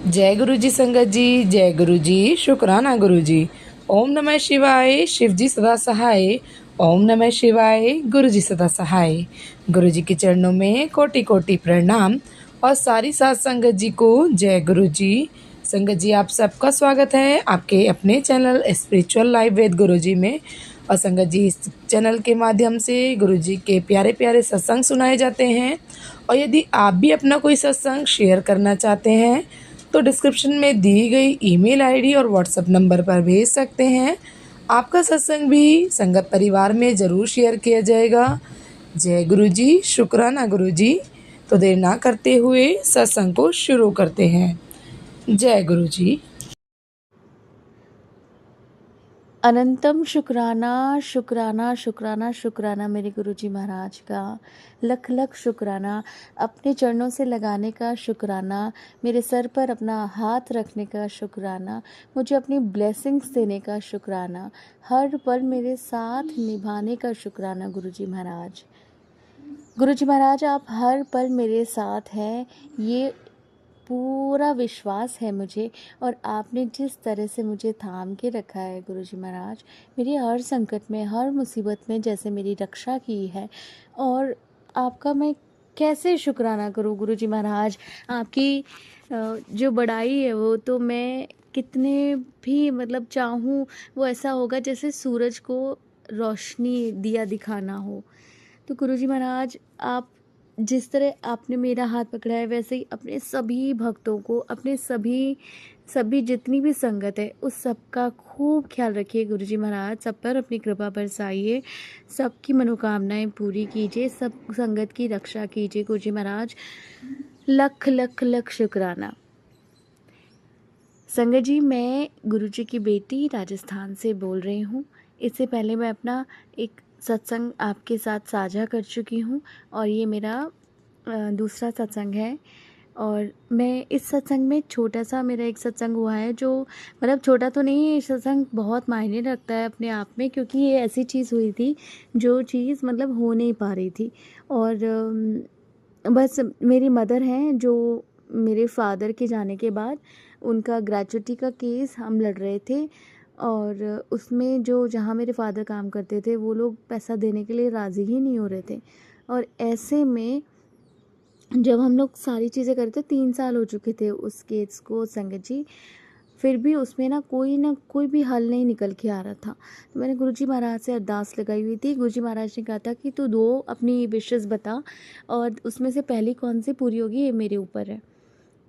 जय गुरु जी संगत जी, जय गुरु जी, शुक्राना गुरु जी। ओम नमः शिवाय, शिव जी सदा सहाय। ओम नमः शिवाय, गुरु जी सदा सहाय। गुरु जी के चरणों में कोटि कोटि प्रणाम और सारी साथ संगत जी को जय गुरु जी। संगत जी, आप सबका स्वागत है आपके अपने चैनल स्पिरिचुअल लाइव विद गुरु जी में। और संगत जी, इस चैनल के माध्यम से गुरु जी के प्यारे प्यारे सत्संग सुनाए जाते हैं। और यदि आप भी अपना कोई सत्संग शेयर करना चाहते हैं तो डिस्क्रिप्शन में दी गई ईमेल आईडी और व्हाट्सएप नंबर पर भेज सकते हैं। आपका सत्संग भी संगत परिवार में ज़रूर शेयर किया जाएगा। जय गुरु जी, शुक्राना गुरु जी। तो देर ना करते हुए सत्संग को शुरू करते हैं। जय गुरु जी। अनंतम शुक्राना शुक्राना शुक्राना शुक्राना मेरे गुरुजी महाराज का। लख लख शुक्राना अपने चरणों से लगाने का शुक्राना, मेरे सर पर अपना हाथ रखने का शुक्राना, मुझे अपनी ब्लेसिंग्स देने का शुक्राना, हर पल मेरे साथ निभाने का शुक्राना गुरुजी महाराज। गुरुजी महाराज, आप हर पल मेरे साथ हैं, ये पूरा विश्वास है मुझे। और आपने जिस तरह से मुझे थाम के रखा है गुरुजी महाराज, मेरी हर संकट में, हर मुसीबत में जैसे मेरी रक्षा की है, और आपका मैं कैसे शुक्राना करूं गुरुजी महाराज। आपकी जो बड़ाई है वो तो मैं कितने भी चाहूँ वो ऐसा होगा जैसे सूरज को रोशनी दिया दिखाना हो। तो गुरुजी महाराज, आप जिस तरह आपने मेरा हाथ पकड़ा है वैसे ही अपने सभी भक्तों को, अपने सभी सभी जितनी भी संगत है उस सब का खूब ख्याल रखिए गुरुजी महाराज। सब पर अपनी कृपा बरसाइए, सबकी मनोकामनाएं पूरी कीजिए, सब संगत की रक्षा कीजिए गुरुजी महाराज। लख लख लख शुक्राना। संगत जी, मैं गुरुजी की बेटी राजस्थान से बोल रही हूँ। इससे पहले मैं अपना एक सत्संग आपके साथ साझा कर चुकी हूँ और ये मेरा दूसरा सत्संग है। और मैं इस सत्संग में छोटा सा मेरा एक सत्संग हुआ है, जो छोटा तो नहीं है, ये सत्संग बहुत मायने रखता है अपने आप में, क्योंकि ये ऐसी चीज़ हुई थी जो चीज़ हो नहीं पा रही थी। और बस मेरी मदर हैं जो मेरे फादर के जाने के बाद उनका ग्रेचुटी का केस हम लड़ रहे थे, और उसमें जो जहाँ मेरे फादर काम करते थे वो लोग पैसा देने के लिए राज़ी ही नहीं हो रहे थे। और ऐसे में जब हम लोग सारी चीज़ें कर रहे थे, 3 साल हो चुके थे उस केस को संगत जी, फिर भी उसमें ना कोई भी हल नहीं निकल के आ रहा था। तो मैंने गुरुजी महाराज से अरदास लगाई हुई थी। गुरुजी महाराज ने कहा था कि तू 2 अपनी विशेस बता और उसमें से पहली कौन सी पूरी होगी ये मेरे ऊपर है।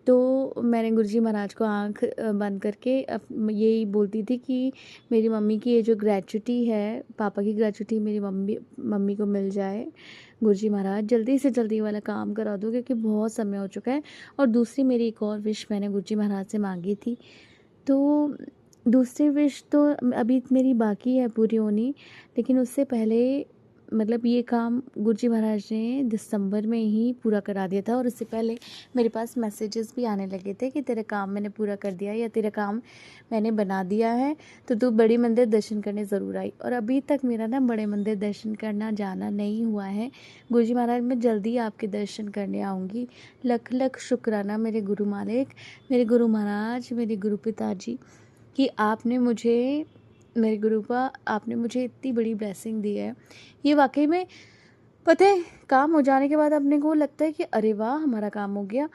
तो मैंने गुरुजी महाराज को आँख बंद करके यही बोलती थी कि मेरी मम्मी की ये जो ग्रेचुटी है, पापा की ग्रेचुटी मेरी मम्मी को मिल जाए। गुरुजी महाराज जल्दी से जल्दी वाला काम करा दो, क्योंकि बहुत समय हो चुका है। और दूसरी मेरी एक और विश मैंने गुरुजी महाराज से मांगी थी। तो दूसरी विश तो अभी मेरी बाकी है पूरी होनी, लेकिन उससे पहले ये काम गुरुजी महाराज ने दिसंबर में ही पूरा करा दिया था। और उससे पहले मेरे पास मैसेजेस भी आने लगे थे कि तेरा काम मैंने पूरा कर दिया या तेरा काम मैंने बना दिया है, तो तू बड़ी मंदिर दर्शन करने ज़रूर आई। और अभी तक मेरा ना बड़े मंदिर दर्शन करना जाना नहीं हुआ है। गुरुजी महाराज, मैं जल्दी आपके दर्शन करने आऊँगी। लख लख शुक्राना मेरे गुरु मालिक, मेरे गुरु महाराज, मेरे गुरु पिताजी, कि आपने मुझे, मेरे गुरु का आपने मुझे इतनी बड़ी ब्लेसिंग दी है। ये वाकई में पता है, काम हो जाने के बाद अपने को लगता है कि अरे वाह हमारा काम हो गया,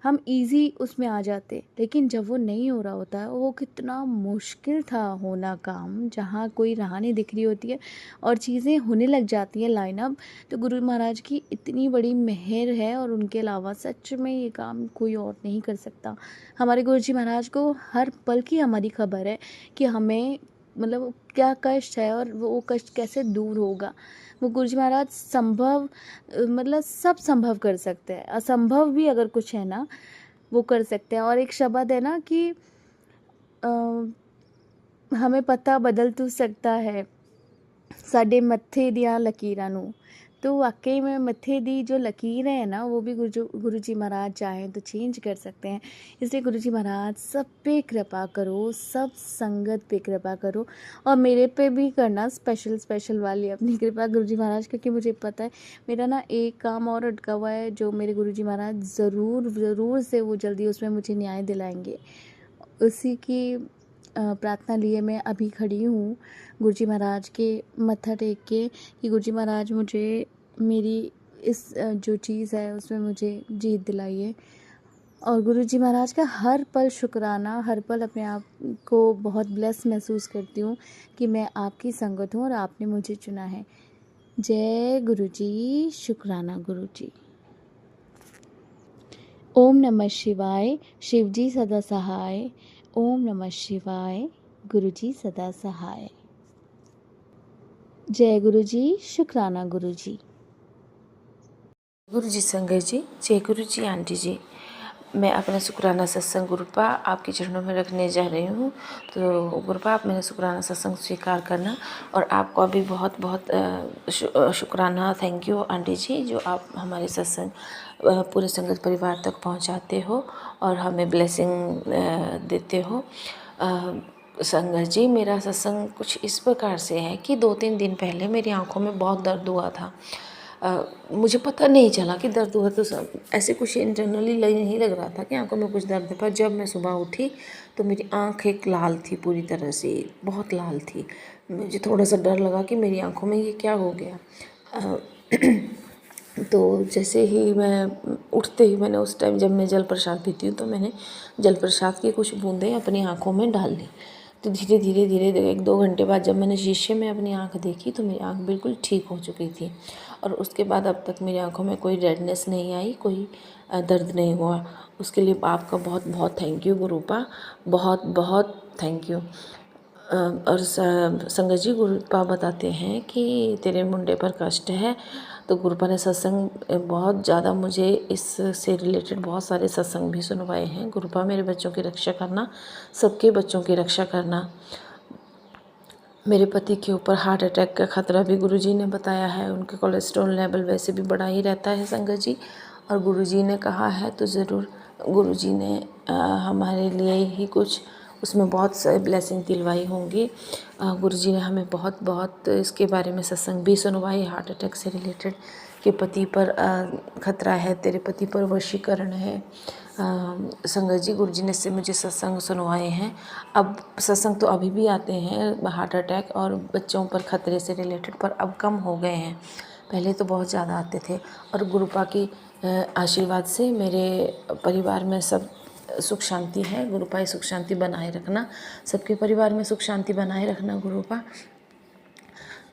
हम इजी उसमें आ जाते। लेकिन जब वो नहीं हो रहा होता है, वो कितना मुश्किल था होना काम, जहाँ कोई राह नहीं दिख रही होती है और चीज़ें होने लग जाती हैं लाइन अप। तो गुरु महाराज की इतनी बड़ी मेहर है, और उनके अलावा सच में ये काम कोई और नहीं कर सकता। हमारे गुरु जी महाराज को हर पल की हमारी खबर है कि हमें क्या कष्ट है और वो कष्ट कैसे दूर होगा। वो गुरुजी महाराज सब संभव कर सकते हैं, असंभव भी अगर कुछ है ना वो कर सकते हैं। और एक शब्द है ना कि हमें पता बदल तो सकता है साडे मत्थे दियां लकीरां नूं, तो वाकई में मत्थे दी जो लकीरें हैं ना, वो भी गुरुजी महाराज चाहें तो चेंज कर सकते हैं। इसलिए गुरुजी महाराज सब पे कृपा करो, सब संगत पे कृपा करो, और मेरे पे भी करना स्पेशल वाली अपनी कृपा गुरुजी महाराज, क्योंकि मुझे पता है मेरा ना एक काम और अटका हुआ है, जो मेरे गुरुजी महाराज ज़रूर से वो जल्दी उसमें मुझे न्याय दिलाएंगे। उसी की प्रार्थना लिए मैं अभी खड़ी हूँ गुरुजी महाराज के मत्था टेक के, कि गुरुजी महाराज मुझे मेरी इस जो चीज़ है उसमें मुझे जीत दिलाइए। और गुरुजी महाराज का हर पल शुक्राना, हर पल अपने आप को बहुत ब्लेस महसूस करती हूँ कि मैं आपकी संगत हूँ और आपने मुझे चुना है। जय गुरुजी, शुक्राना गुरुजी। ओम नमः शिवाय, शिवजी सदा सहाय। ओम नमः शिवाय, गुरुजी सदा सहाय। जय गुरुजी, शुक्राना गुरुजी। गुरु जी संगत जी, जय गुरु जी आंटी जी। मैं अपना शुक्राना सत्संग गुरुपा आपके चरणों में रखने जा रही हूँ। तो गुरुपा आप मेरा शुक्राना सत्संग स्वीकार करना, और आपका भी बहुत बहुत शुक्राना, थैंक यू आंटी जी, जो आप हमारे सत्संग पूरे संगत परिवार तक पहुँचाते हो और हमें ब्लेसिंग देते हो। संगत जी, मेरा सत्संग कुछ इस प्रकार से है कि 2-3 दिन पहले मेरी आँखों में बहुत दर्द हुआ था। मुझे पता नहीं चला कि दर्द हुआ, तो सब ऐसे कुछ इंटरनली नहीं लग रहा था कि आंखों में कुछ दर्द है। पर जब मैं सुबह उठी तो मेरी आंख एक लाल थी, पूरी तरह से बहुत लाल थी। मुझे थोड़ा सा डर लगा कि मेरी आंखों में ये क्या हो गया। तो जैसे ही मैं उठते ही मैंने उस टाइम, जब मैं जल प्रसाद पीती हूँ, तो मैंने जल प्रसाद की कुछ बूंदें अपनी आँखों में डाल ली। तो धीरे धीरे 1-2 घंटे बाद जब मैंने शीशे में अपनी आँख देखी तो मेरी आँख बिल्कुल ठीक हो चुकी थी, और उसके बाद अब तक मेरी आँखों में कोई रेडनेस नहीं आई, कोई दर्द नहीं हुआ। उसके लिए आपका बहुत बहुत थैंक यू गुरुपा, बहुत बहुत थैंक यू। और संगत जी, गुरुपा बताते हैं कि तेरे मुंडे पर कष्ट है। तो गुरुपा ने सत्संग बहुत ज़्यादा मुझे इससे रिलेटेड बहुत सारे सत्संग भी सुनवाए हैं। गुरुपा मेरे बच्चों की रक्षा करना, सबके बच्चों की रक्षा करना। मेरे पति के ऊपर हार्ट अटैक का खतरा भी गुरुजी ने बताया है। उनके कोलेस्ट्रॉल लेवल वैसे भी बड़ा ही रहता है संगत जी, और गुरुजी ने कहा है तो ज़रूर गुरुजी ने हमारे लिए ही कुछ उसमें बहुत सारी ब्लेसिंग दिलवाई होंगी। गुरुजी ने हमें बहुत बहुत इसके बारे में सत्संग भी सुनवाए, हार्ट अटैक से रिलेटेड, कि पति पर खतरा है, तेरे पति पर वशीकरण है। संगत जी, गुरुजी ने से मुझे सत्संग सुनवाए हैं। अब सत्संग तो अभी भी आते हैं हार्ट अटैक और बच्चों पर खतरे से रिलेटेड, पर अब कम हो गए हैं, पहले तो बहुत ज़्यादा आते थे। और गुरुपा की आशीर्वाद से मेरे परिवार में सब सुख शांति है। गुरुपा सुख शांति बनाए रखना, सबके परिवार में सुख शांति बनाए रखना गुरुपा।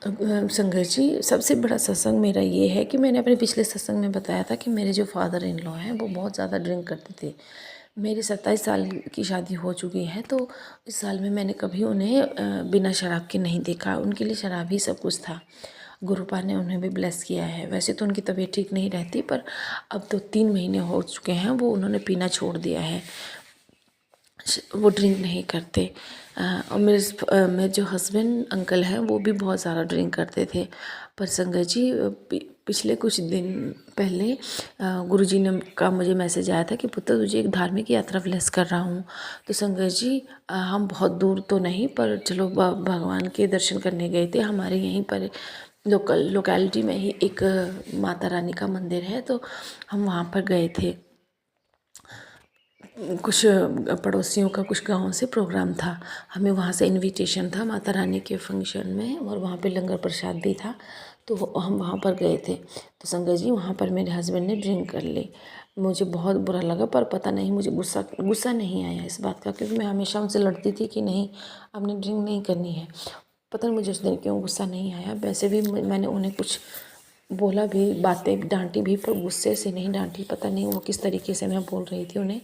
संगत जी, सबसे बड़ा सत्संग मेरा ये है कि मैंने अपने पिछले सत्संग में बताया था कि मेरे जो फादर इन लॉ हैं वो बहुत ज़्यादा ड्रिंक करते थे। मेरी 27 साल की शादी हो चुकी है, तो इस साल में मैंने कभी उन्हें बिना शराब के नहीं देखा। उनके लिए शराब ही सब कुछ था। गुरुपा ने उन्हें भी ब्लेस किया है। वैसे तो उनकी तबीयत ठीक नहीं रहती, पर अब तो 3 महीने हो चुके हैं वो उन्होंने पीना छोड़ दिया है, वो ड्रिंक नहीं करते। और मेरे जो हस्बैंड अंकल हैं वो भी बहुत ज़्यादा ड्रिंक करते थे। पर संगत जी, पिछले कुछ दिन पहले गुरुजी ने का मुझे मैसेज आया था कि पुत्र तुझे एक धार्मिक यात्रा ब्लेस कर रहा हूँ। तो संगत जी, हम बहुत दूर तो नहीं, पर चलो भगवान के दर्शन करने गए थे। हमारे यहीं पर लोकेलिटी में ही एक माता रानी का मंदिर है, तो हम वहाँ पर गए थे। कुछ पड़ोसियों का कुछ गाँव से प्रोग्राम था, हमें वहाँ से इनविटेशन था माता रानी के फंक्शन में, और वहाँ पे लंगर प्रसाद भी था, तो हम वहाँ पर गए थे। तो संगत जी, वहाँ पर मेरे हस्बैंड ने ड्रिंक कर ली। मुझे बहुत बुरा लगा, पर पता नहीं, मुझे गुस्सा नहीं आया इस बात का, क्योंकि मैं हमेशा उनसे लड़ती थी कि नहीं, आपने ड्रिंक नहीं करनी है। पता नहीं मुझे उस दिन क्यों गुस्सा नहीं आया। वैसे भी मैंने उन्हें कुछ बोला भी, बातें डांटी भी, पर गुस्से से नहीं डांटी। पता नहीं वो किस तरीके से मैं बोल रही थी उन्हें।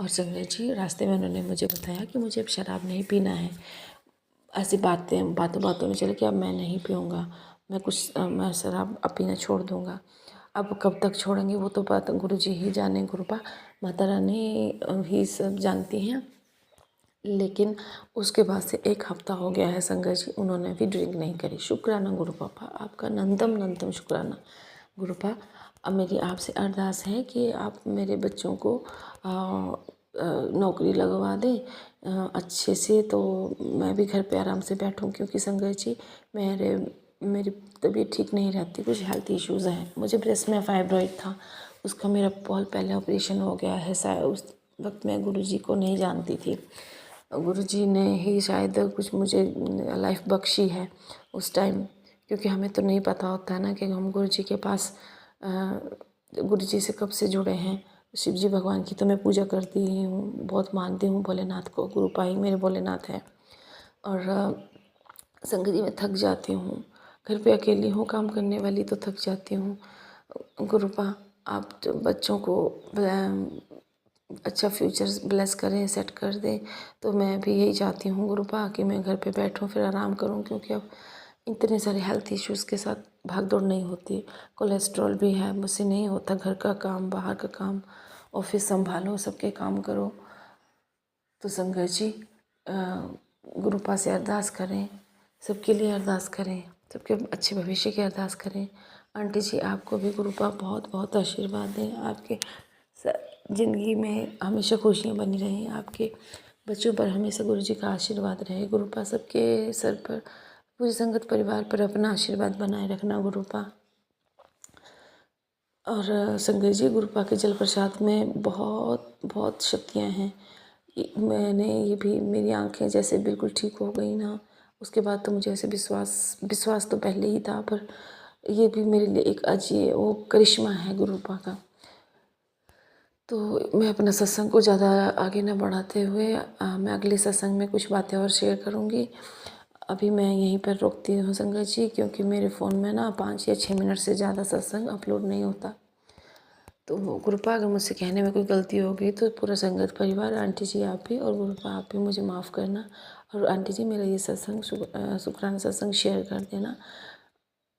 और संगत जी, रास्ते में उन्होंने मुझे बताया कि मुझे अब शराब नहीं पीना है। ऐसी बातों में चले कि अब मैं नहीं पीऊँगा, मैं शराब अब पीना छोड़ दूँगा। अब कब तक छोड़ेंगे वो तो बात गुरुजी ही जाने। गुरुपा माता रानी ही सब जानती हैं। लेकिन उसके बाद से 1 हफ्ता हो गया है संगत जी, उन्होंने भी ड्रिंक नहीं करी। शुक्राना गुरु पापा, आपका नंदम शुक्राना गुरु पा। अब मेरी आपसे अरदास है कि आप मेरे बच्चों को नौकरी लगवा दें अच्छे से, तो मैं भी घर पे आराम से बैठूं, क्योंकि संगत जी मेरी तबीयत ठीक नहीं रहती, कुछ हेल्थ इश्यूज़ हैं। मुझे ब्रेस्ट में फाइब्रॉइड था, उसका मेरा बहुत पहले ऑपरेशन हो गया है। शायद उस वक्त मैं गुरुजी को नहीं जानती थी, गुरुजी ने ही शायद कुछ मुझे लाइफ बख्शी है उस टाइम, क्योंकि हमें तो नहीं पता होता है ना कि हम गुरुजी के पास गुरुजी से कब से जुड़े हैं। शिव जी भगवान की तो मैं पूजा करती ही हूँ, बहुत मानती हूँ भोलेनाथ को, गुरु पाई मेरे भोलेनाथ हैं। और संगत जी मैं थक जाती हूँ, घर पे अकेली हूँ काम करने वाली, तो थक जाती हूँ। गुरुपा आप तो बच्चों को अच्छा फ्यूचर ब्लेस करें, सेट कर दें, तो मैं भी यही चाहती हूँ गुरुपा कि मैं घर पे बैठूँ फिर आराम करूँ, क्योंकि अब इतने सारे हेल्थ इश्यूज़ के साथ भाग दौड़ नहीं होती। कोलेस्ट्रॉल भी है, मुझसे नहीं होता, घर का काम, बाहर का काम, ऑफिस संभालो, सबके काम करो। तो संगत जी गुरुपा से अरदास करें, सबके लिए अरदास करें, सबके अच्छे भविष्य की अरदास करें। आंटी जी आपको भी गुरुपा बहुत बहुत आशीर्वाद दें, आपके ज़िंदगी में हमेशा खुशियाँ बनी रहें, आपके बच्चों पर हमेशा गुरु जी का आशीर्वाद रहे। गुरुपा सबके सर पर, पूरी संगत परिवार पर अपना आशीर्वाद बनाए रखना गुरुपा। और संगत जी गुरुपा के जल प्रसाद में बहुत बहुत शक्तियाँ हैं। मैंने ये भी, मेरी आंखें जैसे बिल्कुल ठीक हो गई ना, उसके बाद तो मुझे ऐसे विश्वास तो पहले ही था, पर ये भी मेरे लिए एक अजीब वो करिश्मा है गुरुपा का। तो मैं अपना सत्संग को ज़्यादा आगे न बढ़ाते हुए मैं अगले सत्संग में कुछ बातें और शेयर करूँगी। अभी मैं यहीं पर रोकती हूँ संगत जी, क्योंकि मेरे फ़ोन में ना 5 या 6 मिनट से ज़्यादा सत्संग अपलोड नहीं होता। तो गुरुपा अगर मुझसे कहने में कोई गलती हो गई तो पूरा संगत परिवार, आंटी जी आप भी और गुरुपा आप भी मुझे माफ़ करना। और आंटी जी मेरा ये सत्संग शुक्राना सत्संग शेयर कर देना।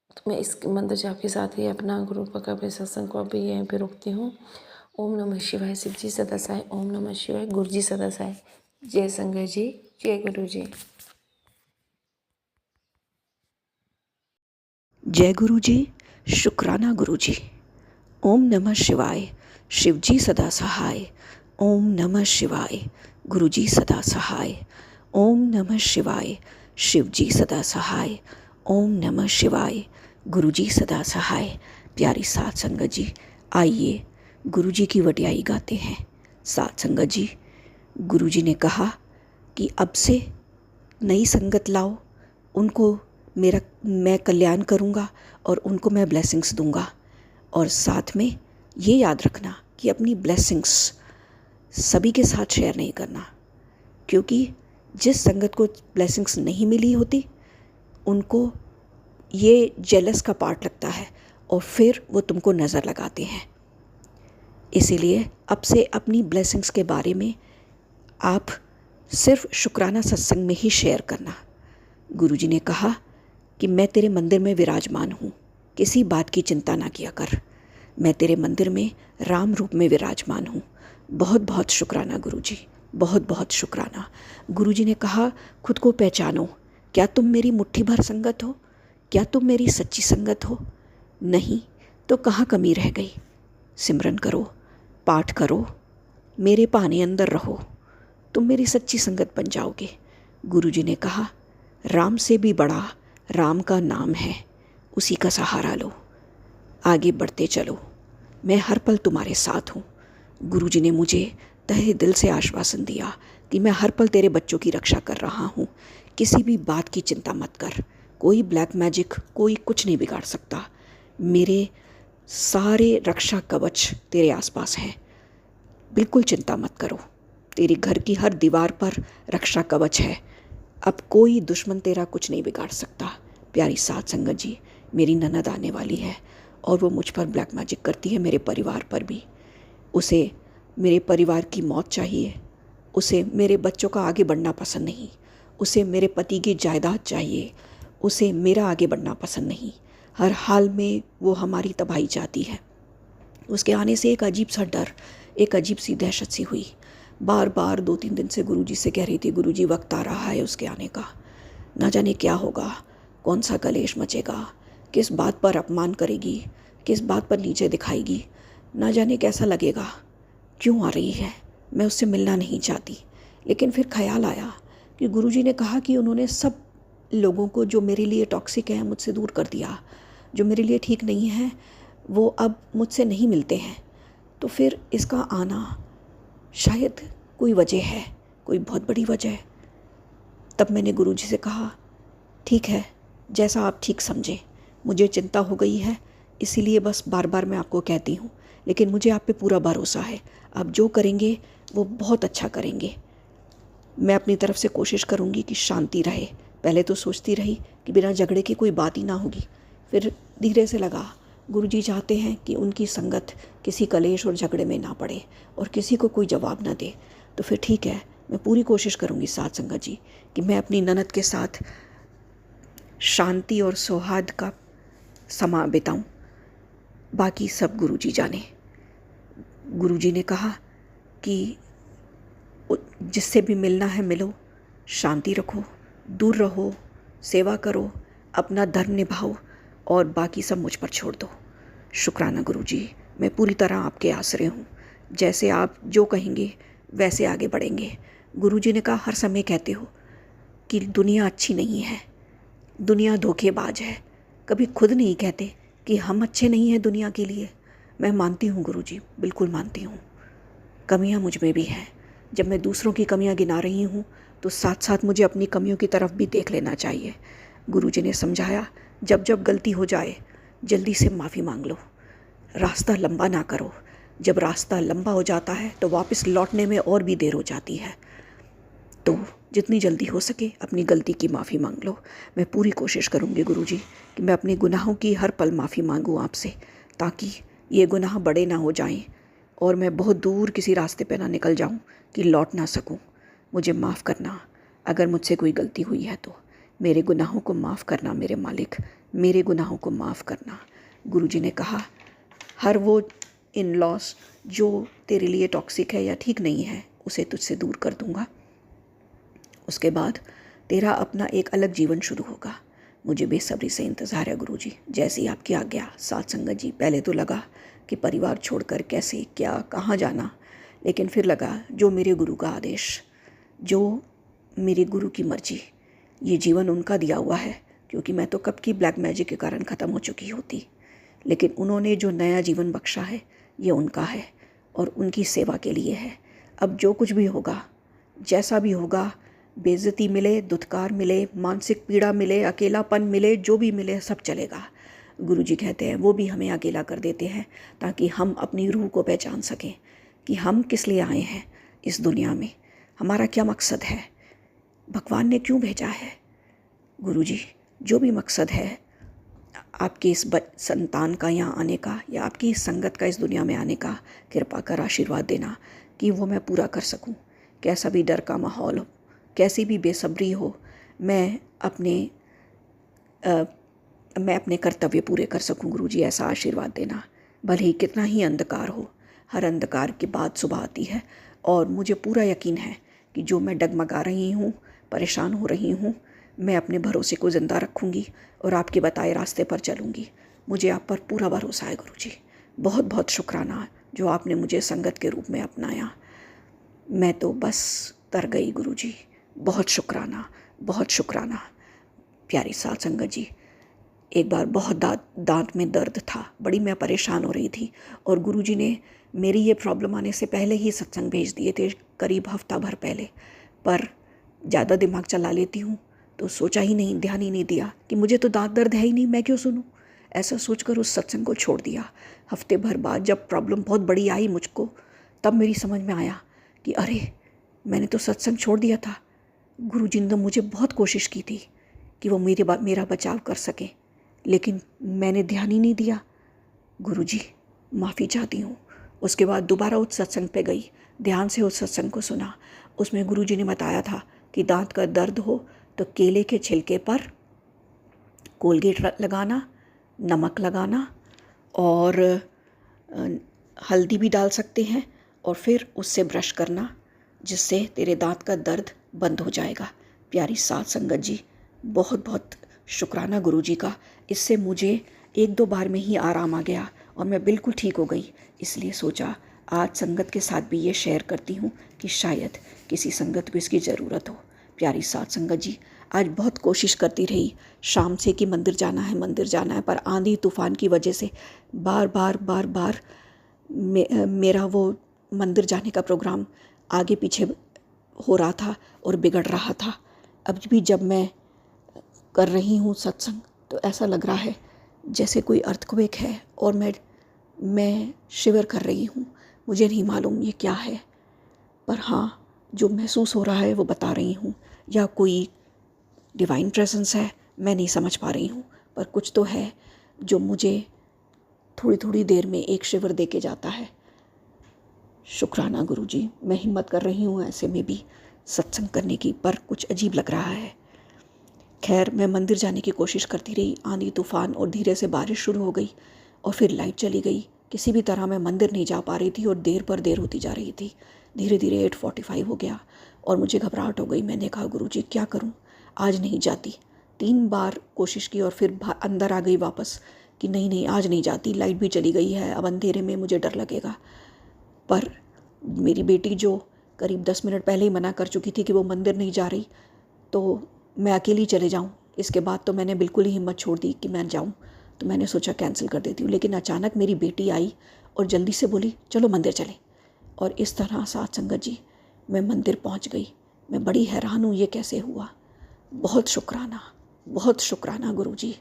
तो मैं इस मंत्र जाप के साथ ही अपना गुरुपा का अपने सत्संग को अभी यहीं पे रोकती हूँ। ओम नमः शिवाय, शिव जी सदा साई। ओम नमः शिवाय, गुरु जी सदा साई। जय संगत जी, जय गुरु जी। जय गुरु जी, शुक्राना गुरु जी। ओम नमः शिवाय, शिव जी सदा सहाय। ओम नमः शिवाय, गुरु जी सदा सहाय। ओम नमः शिवाय, शिव जी सदा सहाय। ओम नमः शिवाय, गुरु जी सदा सहाय। प्यारी साथ संगत जी, आइए गुरु जी की वडियाई गाते हैं। साथ संगत जी, गुरु जी ने कहा कि अब से नई संगत लाओ, उनको मैं कल्याण करूँगा और उनको मैं ब्लेसिंग्स दूँगा। और साथ में ये याद रखना कि अपनी ब्लेसिंग्स सभी के साथ शेयर नहीं करना, क्योंकि जिस संगत को ब्लेसिंग्स नहीं मिली होती उनको ये जेलस का पार्ट लगता है और फिर वो तुमको नज़र लगाते हैं। इसीलिए अब से अपनी ब्लेसिंग्स के बारे में आप सिर्फ शुक्राना सत्संग में ही शेयर करना। गुरुजी ने कहा कि मैं तेरे मंदिर में विराजमान हूँ, किसी बात की चिंता ना किया कर, मैं तेरे मंदिर में राम रूप में विराजमान हूँ। बहुत बहुत शुक्राना गुरुजी, बहुत बहुत शुक्राना। गुरुजी ने कहा खुद को पहचानो, क्या तुम मेरी मुट्ठी भर संगत हो? क्या तुम मेरी सच्ची संगत हो? नहीं तो कहाँ कमी रह गई? सिमरन करो, पाठ करो, मेरे पाने अंदर रहो, तुम मेरी सच्ची संगत बन जाओगे। गुरुजी ने कहा राम से भी बड़ा राम का नाम है, उसी का सहारा लो, आगे बढ़ते चलो, मैं हर पल तुम्हारे साथ हूँ। गुरुजी ने मुझे तहे दिल से आश्वासन दिया कि मैं हर पल तेरे बच्चों की रक्षा कर रहा हूँ, किसी भी बात की चिंता मत कर, कोई ब्लैक मैजिक, कोई कुछ नहीं बिगाड़ सकता, मेरे सारे रक्षा कवच तेरे आसपास हैं, बिल्कुल चिंता मत करो, तेरे घर की हर दीवार पर रक्षा कवच है, अब कोई दुश्मन तेरा कुछ नहीं बिगाड़ सकता। प्यारी साथ संगत जी, मेरी ननद आने वाली है और वो मुझ पर ब्लैक मैजिक करती है, मेरे परिवार पर भी। उसे मेरे परिवार की मौत चाहिए, उसे मेरे बच्चों का आगे बढ़ना पसंद नहीं, उसे मेरे पति की जायदाद चाहिए, उसे मेरा आगे बढ़ना पसंद नहीं, हर हाल में वो हमारी तबाही चाहती है। उसके आने से एक अजीब सा डर, एक अजीब सी दहशत सी हुई। बार बार 2-3 दिन से गुरुजी से कह रही थी, गुरुजी वक्त आ रहा है उसके आने का, ना जाने क्या होगा, कौन सा कलेश मचेगा, किस बात पर अपमान करेगी, किस बात पर नीचे दिखाएगी, ना जाने कैसा लगेगा, क्यों आ रही है, मैं उससे मिलना नहीं चाहती। लेकिन फिर ख्याल आया कि गुरुजी ने कहा कि उन्होंने सब लोगों को जो मेरे लिए टॉक्सिक हैं मुझसे दूर कर दिया, जो मेरे लिए ठीक नहीं है वो अब मुझसे नहीं मिलते हैं। तो फिर इसका आना शायद कोई वजह है, कोई बहुत बड़ी वजह है। तब मैंने गुरुजी से कहा, ठीक है, जैसा आप ठीक समझें, मुझे चिंता हो गई है, इसीलिए बस बार बार मैं आपको कहती हूँ, लेकिन मुझे आप पे पूरा भरोसा है, आप जो करेंगे वो बहुत अच्छा करेंगे। मैं अपनी तरफ से कोशिश करूँगी कि शांति रहे। पहले तो सोचती रही कि बिना झगड़े की कोई बात ही ना होगी, फिर धीरे से लगा गुरुजी चाहते हैं कि उनकी संगत किसी कलेश और झगड़े में ना पड़े और किसी को कोई जवाब ना दे। तो फिर ठीक है, मैं पूरी कोशिश करूँगी साथ संगत जी कि मैं अपनी ननद के साथ शांति और सौहार्द का समा बिताऊं, बाकी सब गुरुजी जाने। गुरुजी ने कहा कि जिससे भी मिलना है मिलो, शांति रखो, दूर रहो, सेवा करो, अपना धर्म निभाओ और बाकी सब मुझ पर छोड़ दो। शुक्राना गुरुजी, मैं पूरी तरह आपके आश्रय हूँ, जैसे आप जो कहेंगे वैसे आगे बढ़ेंगे। गुरुजी ने कहा, हर समय कहते हो कि दुनिया अच्छी नहीं है, दुनिया धोखेबाज है, कभी खुद नहीं कहते कि हम अच्छे नहीं हैं दुनिया के लिए। मैं मानती हूँ गुरुजी, बिल्कुल मानती हूँ, कमियाँ मुझ में भी हैं। जब मैं दूसरों की कमियाँ गिना रही हूँ तो साथ साथ मुझे अपनी कमियों की तरफ भी देख लेना चाहिए। गुरुजी ने समझाया, जब जब गलती हो जाए जल्दी से माफ़ी मांग लो, रास्ता लंबा ना करो। जब रास्ता लंबा हो जाता है तो वापस लौटने में और भी देर हो जाती है। तो जितनी जल्दी हो सके अपनी गलती की माफ़ी मांग लो। मैं पूरी कोशिश करूँगी गुरुजी कि मैं अपने गुनाहों की हर पल माफ़ी मांगूँ आपसे, ताकि ये गुनाह बड़े ना हो जाएं और मैं बहुत दूर किसी रास्ते पे ना निकल जाऊँ कि लौट ना सकूँ। मुझे माफ़ करना अगर मुझसे कोई गलती हुई है तो। मेरे गुनाहों को माफ़ करना मेरे मालिक, मेरे गुनाहों को माफ़ करना। गुरुजी ने कहा, हर वो इन लॉस जो तेरे लिए टॉक्सिक है या ठीक नहीं है उसे तुझसे दूर कर दूँगा। उसके बाद तेरा अपना एक अलग जीवन शुरू होगा। मुझे बेसब्री से इंतज़ार है गुरुजी, जैसी आपकी आज्ञा। साथ संगत जी, पहले तो लगा कि परिवार छोड़कर कैसे, क्या, कहाँ जाना, लेकिन फिर लगा जो मेरे गुरु का आदेश, जो मेरे गुरु की मर्जी, ये जीवन उनका दिया हुआ है, क्योंकि मैं तो कब की ब्लैक मैजिक के कारण ख़त्म हो चुकी होती। लेकिन उन्होंने जो नया जीवन बख्शा है ये उनका है और उनकी सेवा के लिए है। अब जो कुछ भी होगा, जैसा भी होगा, बेइज्जती मिले, दुत्कार मिले, मानसिक पीड़ा मिले, अकेलापन मिले, जो भी मिले सब चलेगा। गुरुजी कहते हैं वो भी हमें अकेला कर देते हैं ताकि हम अपनी रूह को पहचान सकें कि हम किस लिए आए हैं इस दुनिया में, हमारा क्या मकसद है, भगवान ने क्यों भेजा है। गुरुजी, जो भी मकसद है आपके इस संतान का यहाँ आने का या आपकी इस संगत का इस दुनिया में आने का, कृपा कर आशीर्वाद देना कि वो मैं पूरा कर सकूं। कैसा भी डर का माहौल हो, कैसी भी बेसब्री हो, मैं अपने कर्तव्य पूरे कर सकूं। गुरुजी, ऐसा आशीर्वाद देना। भले ही कितना ही अंधकार हो, हर अंधकार के बाद सुबह आती है और मुझे पूरा यकीन है कि जो मैं डगमगा रही हूँ, परेशान हो रही हूँ, मैं अपने भरोसे को ज़िंदा रखूँगी और आपके बताए रास्ते पर चलूँगी। मुझे आप पर पूरा भरोसा है गुरुजी। बहुत बहुत शुक्राना जो आपने मुझे संगत के रूप में अपनाया। मैं तो बस तर गई गुरुजी, बहुत शुक्राना, बहुत शुक्राना। प्यारी साथ संगत जी, एक बार बहुत दांत में दर्द था, बड़ी मैं परेशान हो रही थी और गुरुजी ने मेरी ये प्रॉब्लम आने से पहले ही सत्संग भेज दिए थे, करीब हफ्ता भर पहले। पर ज़्यादा दिमाग चला लेती हूँ तो सोचा ही नहीं, ध्यान ही नहीं दिया कि मुझे तो दांत दर्द है ही नहीं, मैं क्यों सुनूं। ऐसा सोचकर उस सत्संग को छोड़ दिया। हफ्ते भर बाद जब प्रॉब्लम बहुत बड़ी आई मुझको, तब मेरी समझ में आया कि अरे मैंने तो सत्संग छोड़ दिया था। गुरुजी ने तो मुझे बहुत कोशिश की थी कि वो मेरा बचाव कर सके, लेकिन मैंने ध्यान ही नहीं दिया। गुरुजी, माफ़ी चाहती हूँ। उसके बाद दोबारा उस सत्संग पे गई, ध्यान से उस सत्संग को सुना। उसमें गुरुजी ने बताया था कि दांत का दर्द हो तो केले के छिलके पर कोलगेट लगाना, नमक लगाना और हल्दी भी डाल सकते हैं और फिर उससे ब्रश करना, जिससे तेरे दांत का दर्द बंद हो जाएगा। प्यारी साथ संगत जी, बहुत बहुत शुक्राना गुरुजी का। इससे मुझे 1-2 बार में ही आराम आ गया और मैं बिल्कुल ठीक हो गई। इसलिए सोचा आज संगत के साथ भी ये शेयर करती हूँ कि शायद किसी संगत को इसकी ज़रूरत हो। प्यारी साथ संगत जी, आज बहुत कोशिश करती रही शाम से कि मंदिर जाना है, पर आंधी तूफान की वजह से बार बार मेरा वो मंदिर जाने का प्रोग्राम आगे पीछे हो रहा था और बिगड़ रहा था। अब भी जब मैं कर रही हूँ सत्संग तो ऐसा लग रहा है जैसे कोई अर्थक्वेक है और मैं शिवर कर रही हूँ। मुझे नहीं मालूम ये क्या है, पर हाँ, जो महसूस हो रहा है वो बता रही हूँ। या कोई डिवाइन प्रेजेंस है, मैं नहीं समझ पा रही हूँ, पर कुछ तो है जो मुझे थोड़ी थोड़ी देर में एक शिवर दे के जाता है। शुक्राना गुरुजी, मैं हिम्मत कर रही हूँ ऐसे में भी सत्संग करने की, पर कुछ अजीब लग रहा है। खैर, मैं मंदिर जाने की कोशिश करती रही। आंधी तूफान और धीरे से बारिश शुरू हो गई और फिर लाइट चली गई। किसी भी तरह मैं मंदिर नहीं जा पा रही थी और देर पर देर होती जा रही थी। धीरे धीरे 8:45 हो गया और मुझे घबराहट हो गई। मैंने कहा गुरुजी क्या करूं, आज नहीं जाती। 3 बार कोशिश की और फिर अंदर आ गई वापस कि नहीं आज नहीं जाती, लाइट भी चली गई है, अब अंधेरे में मुझे डर लगेगा। पर मेरी बेटी जो करीब 10 मिनट पहले ही मना कर चुकी थी कि वो मंदिर नहीं जा रही, तो मैं अकेली चले जाऊं। इसके बाद तो मैंने बिल्कुल ही हिम्मत छोड़ दी कि मैं जाऊं, तो मैंने सोचा कैंसिल कर देती हूँ। लेकिन अचानक मेरी बेटी आई और जल्दी से बोली चलो मंदिर चलें। और इस तरह साथ संगत जी मैं मंदिर पहुँच गई। मैं बड़ी हैरान हूँ ये कैसे हुआ। बहुत शुक्राना गुरुजी,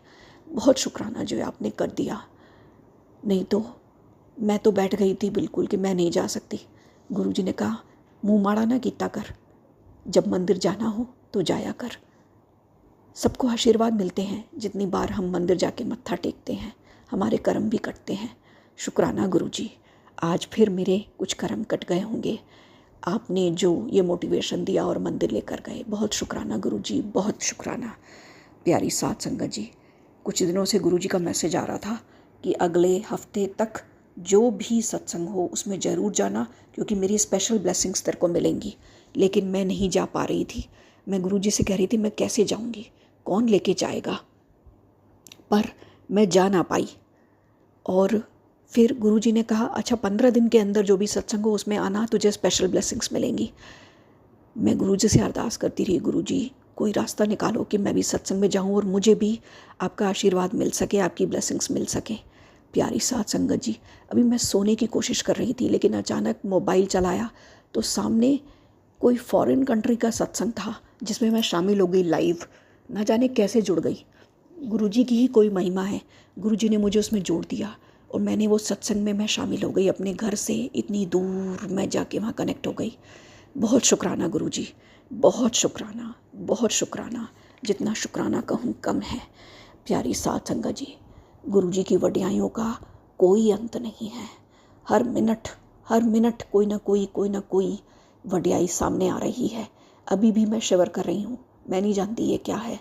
बहुत शुक्राना जो आपने कर दिया। नहीं तो मैं तो बैठ गई थी बिल्कुल कि मैं नहीं जा सकती। गुरुजी ने कहा मुँह माड़ा ना कीता कर, जब मंदिर जाना हो तो जाया कर। सबको आशीर्वाद मिलते हैं जितनी बार हम मंदिर जाके मत्था टेकते हैं, हमारे कर्म भी कटते हैं। शुक्राना गुरुजी, आज फिर मेरे कुछ कर्म कट गए होंगे। आपने जो ये मोटिवेशन दिया और मंदिर लेकर गए, बहुत शुक्राना गुरुजी, बहुत शुक्राना। प्यारी साथ संगत जी, कुछ दिनों से गुरुजी का मैसेज आ रहा था कि अगले हफ्ते तक जो भी सत्संग हो उसमें ज़रूर जाना, क्योंकि मेरी स्पेशल ब्लेसिंग्स तेरे को मिलेंगी। लेकिन मैं नहीं जा पा रही थी। मैं गुरुजी से कह रही थी मैं कैसे जाऊंगी, कौन लेके जाएगा, पर मैं जा ना पाई। और फिर गुरुजी ने कहा अच्छा 15 दिन के अंदर जो भी सत्संग हो उसमें आना, तुझे स्पेशल ब्लेसिंग्स मिलेंगी। मैं गुरुजी से अरदास करती रही, गुरुजी कोई रास्ता निकालो कि मैं भी सत्संग में जाऊं और मुझे भी आपका आशीर्वाद मिल सके, आपकी ब्लेसिंग्स मिल सके। प्यारी साथ संगत जी, अभी मैं सोने की कोशिश कर रही थी, लेकिन अचानक मोबाइल चलाया तो सामने कोई फॉरेन कंट्री का सत्संग था जिसमें मैं शामिल हो गई लाइव। ना जाने कैसे जुड़ गई, गुरुजी की ही कोई महिमा है। गुरुजी ने मुझे उसमें जोड़ दिया और मैंने वो सत्संग में मैं शामिल हो गई। अपने घर से इतनी दूर मैं जाके वहाँ कनेक्ट हो गई। बहुत शुक्राना गुरुजी, बहुत शुक्राना, बहुत शुक्राना। जितना शुक्राना कहूँ कम है। प्यारी साथ संगत जी, गुरुजी की वड्याइयों का कोई अंत नहीं है। हर मिनट कोई ना कोई वड्याई सामने आ रही है। अभी भी मैं शिवर कर रही हूँ, मैं नहीं जानती ये क्या है।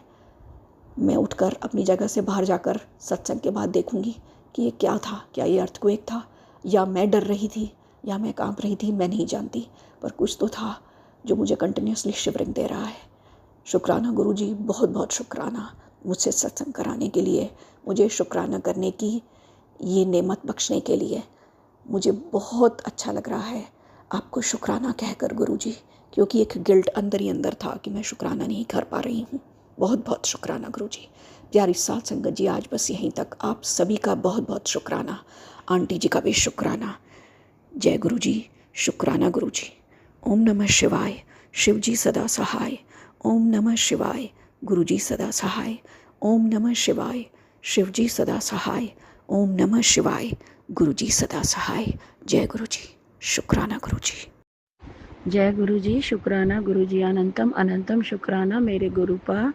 मैं उठकर अपनी जगह से बाहर जाकर सत्संग के बाद देखूंगी कि ये क्या था, क्या ये अर्थक्वेक था, या मैं डर रही थी, या मैं कांप रही थी, मैं नहीं जानती। पर कुछ तो था जो मुझे कंटिन्यूसली शिवरिंग दे रहा है। शुक्राना गुरुजी, बहुत बहुत शुक्राना मुझसे सत्संग कराने के लिए, मुझे शुक्राना करने की ये नेमत बख्शने के लिए। मुझे बहुत अच्छा लग रहा है आपको शुक्राना कहकर गुरुजी, क्योंकि एक गिल्ट अंदर ही अंदर था कि मैं शुक्राना नहीं कर पा रही हूँ। बहुत बहुत शुक्राना गुरुजी। प्यारी साथ संगत जी, आज बस यहीं तक। आप सभी का बहुत बहुत शुक्राना। आंटी जी का भी शुक्राना। जय गुरुजी, शुक्राना गुरुजी। ओम नमः शिवाय, शिव जी सदा सहाय। ओम नमः शिवाय, गुरुजी सदा सहाय। ओम नमः शिवाय, शिव जी सदा सहाय। ओम नमः शिवाय, गुरुजी सदा सहाय। जय गुरुजी, शुक्राना गुरुजी। जय गुरुजी, शुक्राना गुरुजी, अनंतम अनंतम शुक्राना मेरे गुरु पा।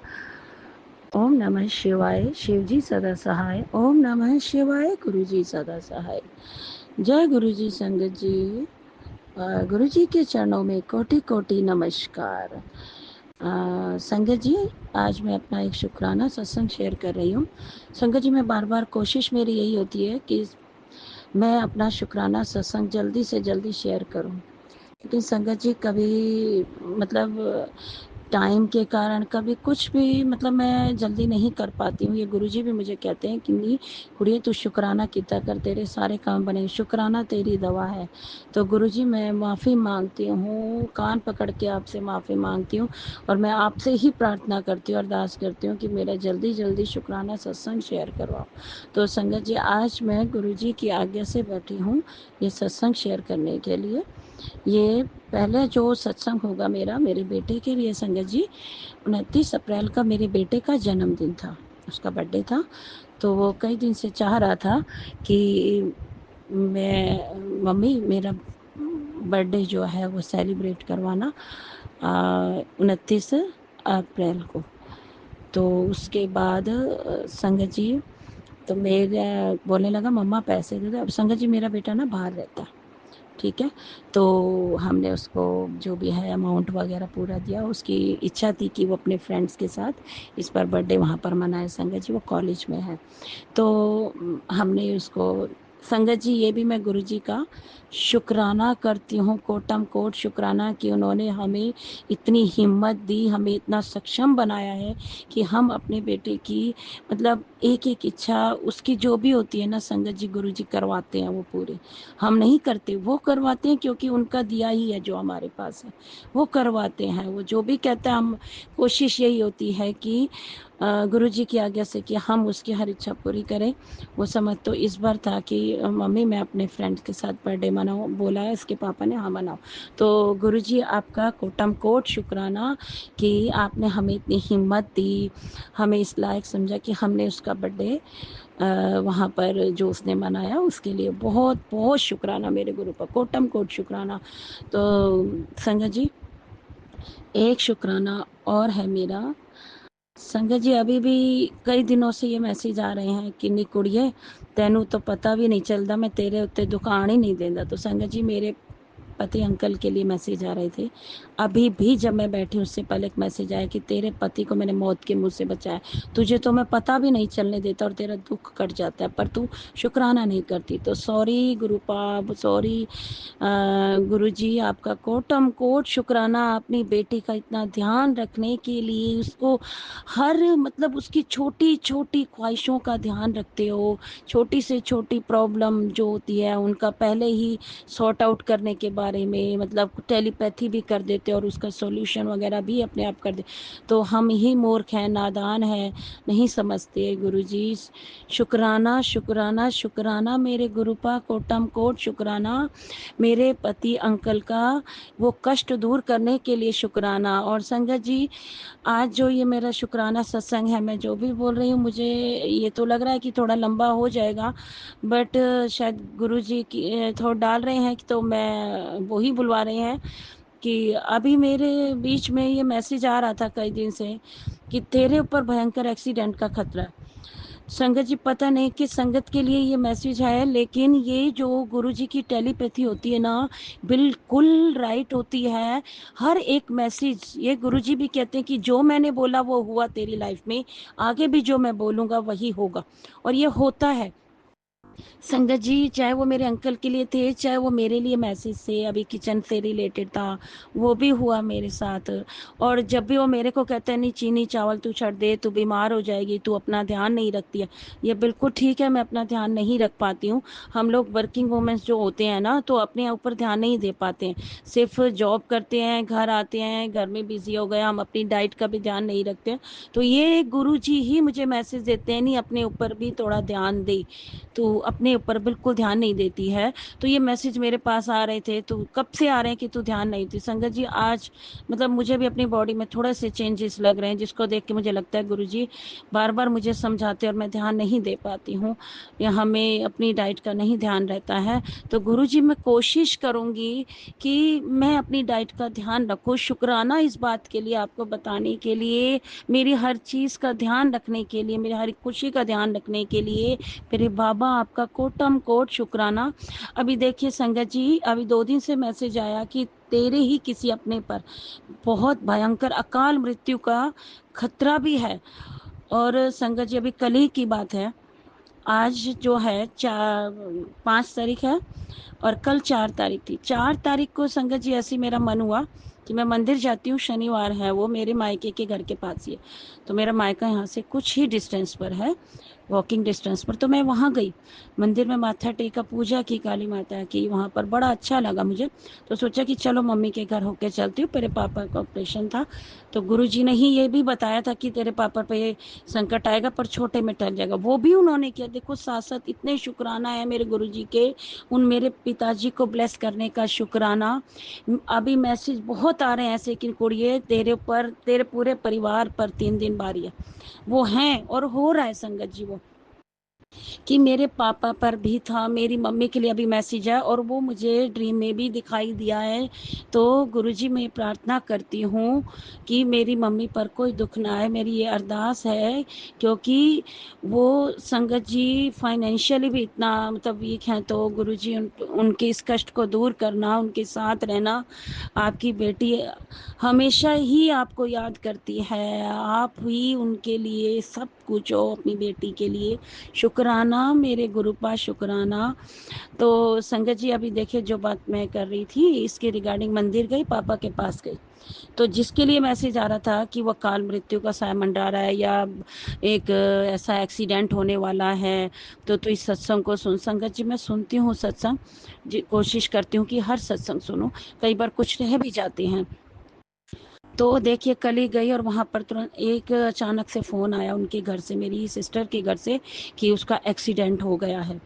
ओम नमः शिवाय, शिवजी सदा सहाय। ओम नमः शिवाय, गुरुजी सदा सहाय। जय गुरुजी संगत जी, गुरुजी के चरणों में कोटि कोटि नमस्कार। संगत जी, आज मैं अपना एक शुक्राना सत्संग शेयर कर रही हूँ। संगत जी, मैं बार बार कोशिश मेरी यही होती है कि मैं अपना शुक्राना सत्संग जल्दी से जल्दी शेयर करूँ, लेकिन संगत जी कभी मतलब टाइम के कारण कभी कुछ भी मतलब मैं जल्दी नहीं कर पाती हूँ। ये गुरुजी भी मुझे कहते हैं कि नहीं कुड़िए तू शुक्राना किया कर, तेरे सारे काम बने, शुक्राना तेरी दवा है। तो गुरुजी मैं माफ़ी मांगती हूँ, कान पकड़ के आपसे माफ़ी मांगती हूँ और मैं आपसे ही प्रार्थना करती हूँ, अरदास करती हूँ कि मेरा जल्दी जल्दी शुक्राना सत्संग शेयर करवाओ। तो संगत जी आज मैं गुरुजी की आज्ञा से बैठी हूँ ये सत्संग शेयर करने के लिए। ये पहले जो सत्संग होगा मेरा मेरे बेटे के लिए संगत जी, 29 अप्रैल का मेरे बेटे का जन्मदिन था, उसका बर्थडे था। तो वो कई दिन से चाह रहा था कि मैं मम्मी मेरा बर्थडे जो है वो सेलिब्रेट करवाना 29 अप्रैल को। तो उसके बाद संगत जी तो मेरे बोलने लगा मम्मा पैसे दे दो। अब संगत जी मेरा बेटा ना बाहर रहता है, ठीक है। तो हमने उसको जो भी है अमाउंट वगैरह पूरा दिया। उसकी इच्छा थी कि वो अपने फ्रेंड्स के साथ इस बार बर्थडे वहाँ पर मनाए। संगत जी वो कॉलेज में है, तो हमने उसको संगत जी ये भी मैं गुरुजी का शुक्राना करती हूँ, कोटम कोट शुक्राना कि उन्होंने हमें इतनी हिम्मत दी, हमें इतना सक्षम बनाया है कि हम अपने बेटे की मतलब एक एक इच्छा उसकी जो भी होती है ना संगत जी गुरुजी करवाते हैं वो पूरी। हम नहीं करते, वो करवाते हैं क्योंकि उनका दिया ही है जो हमारे पास है, वो करवाते हैं। वो जो भी कहता है हम कोशिश यही होती है कि गुरुजी की आज्ञा से कि हम उसकी हर इच्छा पूरी करें। वो समझ तो इस बार था कि मम्मी मैं अपने फ्रेंड के साथ बर्थडे मनाऊँ, बोला है इसके पापा ने हाँ मनाओ। तो गुरुजी आपका कोटम कोट शुक्राना कि आपने हमें इतनी हिम्मत दी, हमें इस लायक समझा कि हमने उसका बर्थडे वहाँ पर जो उसने मनाया उसके लिए बहुत बहुत शुक्राना मेरे गुरु का, कोटम कोट शुक्राना। तो संगत जी एक शुक्राना और है मेरा। संगत जी अभी भी कई दिनों से ये मैसेज आ रहे हैं कि नी कुड़िए तेनू तो पता भी नहीं चलता, मैं तेरे उत्ते दुकान ही नहीं देंदा। तो संगत जी मेरे पति अंकल के लिए मैसेज आ रहे थे। अभी भी जब मैं बैठी उससे पहले एक मैसेज आया कि तेरे पति को मैंने मौत के मुंह से बचाया, तुझे तो मैं पता भी नहीं चलने देता और तेरा दुख कट जाता है पर तू शुक्राना नहीं करती। तो सॉरी गुरुपाप, सॉरी गुरुजी, आपका कोटम कोट शुक्राना अपनी बेटी का इतना ध्यान रखने के लिए, उसको हर मतलब उसकी छोटी छोटी ख्वाहिशों का ध्यान रखते हो, छोटी से छोटी प्रॉब्लम जो होती है उनका पहले ही सॉर्ट आउट करने के बारे में मतलब टेलीपैथी भी कर देते और उसका सॉल्यूशन वगैरह भी अपने आप कर दे। तो हम ही मूर्ख हैं, नादान हैं, नहीं समझते गुरुजी। शुक्राना शुक्राना शुक्राना मेरे गुरुपा, कोटम कोट शुक्राना मेरे पति अंकल का वो कष्ट दूर करने के लिए शुक्राना। और संगत जी आज जो ये मेरा शुक्राना सत्संग है, मैं जो भी बोल रही हूँ मुझे ये तो लग रहा है कि थोड़ा लंबा हो जाएगा, बट शायद गुरुजी की थोड़ा डाल रहे हैं तो मैं वो ही बुलवा रहे हैं कि अभी मेरे बीच में ये मैसेज आ रहा था कई दिन से कि तेरे ऊपर भयंकर एक्सीडेंट का खतरा है। संगत जी पता नहीं किस संगत के लिए ये मैसेज है, लेकिन ये जो गुरुजी की टेलीपैथी होती है ना बिल्कुल राइट होती है। हर एक मैसेज ये गुरुजी भी कहते हैं कि जो मैंने बोला वो हुआ तेरी लाइफ में, आगे भी जो मैं बोलूँगा वही होगा और ये होता है। संगत जी चाहे वो मेरे अंकल के लिए थे, चाहे वो मेरे लिए मैसेज थे, अभी किचन से रिलेटेड था, वो भी हुआ मेरे साथ। और जब भी वो मेरे को कहते हैं नहीं चीनी चावल तू छोड़ दे, तू बीमार हो जाएगी, तू अपना ध्यान नहीं रखती है। ये बिल्कुल ठीक है, मैं अपना ध्यान नहीं रख पाती हूँ। हम लोग वर्किंग वूमेंस जो होते हैं ना तो अपने ऊपर ध्यान नहीं दे पाते हैं, सिर्फ जॉब करते हैं, घर आते हैं, घर में बिजी हो गए, हम अपनी डाइट का भी ध्यान नहीं रखते हैं। तो ये गुरु जी ही मुझे मैसेज देते हैं नहीं अपने ऊपर भी थोड़ा ध्यान दे, तू अपने ऊपर बिल्कुल ध्यान नहीं देती है। तो ये मैसेज मेरे पास आ रहे थे, तो कब से आ रहे हैं कि तू ध्यान नहीं देती। संगत जी आज मतलब मुझे भी अपनी बॉडी में थोड़े से चेंजेस लग रहे हैं, जिसको देख के मुझे लगता है गुरुजी बार बार मुझे समझाते और मैं ध्यान नहीं दे पाती हूँ, या हमें अपनी डाइट का नहीं ध्यान रहता है। तो गुरुजी मैं कोशिश करूँगी कि मैं अपनी डाइट का ध्यान रखूँ। शुक्राना इस बात के लिए, आपको बताने के लिए, मेरी हर चीज़ का ध्यान रखने के लिए, मेरी हर खुशी का ध्यान रखने के लिए मेरे बाबा आपका कोटम कोट शुक्राना। अभी देखिए संगत जी अभी 2 दिन से मैसेज आया कि तेरे ही किसी अपने पर बहुत भयंकर अकाल मृत्यु का खतरा भी है। और संगत जी अभी कल ही की बात है, आज जो है 5 तारीख है और कल 4 तारीख थी। 4 तारीख को संगत जी ऐसी मेरा मन हुआ कि मैं मंदिर जाती हूँ, शनिवार है, वो मेरे मायके के घर के पास ही है। तो मेरा मायका यहाँ से कुछ ही डिस्टेंस पर है, वॉकिंग डिस्टेंस पर। तो मैं वहाँ गई, मंदिर में माथा टेका, पूजा की काली माता की, वहाँ पर बड़ा अच्छा लगा मुझे। तो सोचा कि चलो मम्मी के घर होके चलती हूँ, मेरे पापा का ऑपरेशन था। तो गुरुजी ने ही ये भी बताया था कि तेरे पापा पे ये संकट आएगा पर छोटे में टल जाएगा, वो भी उन्होंने किया। देखो साथ साथ इतने शुक्राना है मेरे गुरुजी के, उन मेरे पिताजी को ब्लेस करने का शुक्राना। अभी मैसेज बहुत आ रहे हैं ऐसे कि कुड़िए तेरे ऊपर, तेरे पूरे परिवार पर 3 दिन बारी है, वो हैं और हो रहा है संगत जी। वो कि मेरे पापा पर भी था, मेरी मम्मी के लिए अभी मैसेज है और वो मुझे ड्रीम में भी दिखाई दिया है। तो गुरुजी मैं प्रार्थना करती हूँ कि मेरी मम्मी पर कोई दुख ना आए, मेरी ये अरदास है। क्योंकि वो संगत जी फाइनेंशियली भी इतना मतलब वीक हैं, तो गुरुजी उनके इस कष्ट को दूर करना, उनके साथ रहना। आपकी बेटी हमेशा ही आपको याद करती है, आप ही उनके लिए सब कुछ हो, अपनी बेटी के लिए। शुक्राना मेरे गुरुपा, शुक्राना। तो संगत जी अभी देखिए जो बात मैं कर रही थी इसके रिगार्डिंग, मंदिर गई, पापा के पास गई, तो जिसके लिए मैसेज आ रहा था कि वो काल मृत्यु का साया मंडरा रहा है या एक ऐसा एक्सीडेंट होने वाला है, तो तू इस सत्संग को सुन। संगत जी मैं सुनती हूँ सत्संग, कोशिश करती हूँ कि हर सत्संग सुनूं, कई बार कुछ रह भी जाते हैं। तो देखिए कल ही गई और वहाँ पर तुरंत एक अचानक से फ़ोन आया उनके घर से, मेरी सिस्टर के घर से, कि उसका एक्सीडेंट हो गया है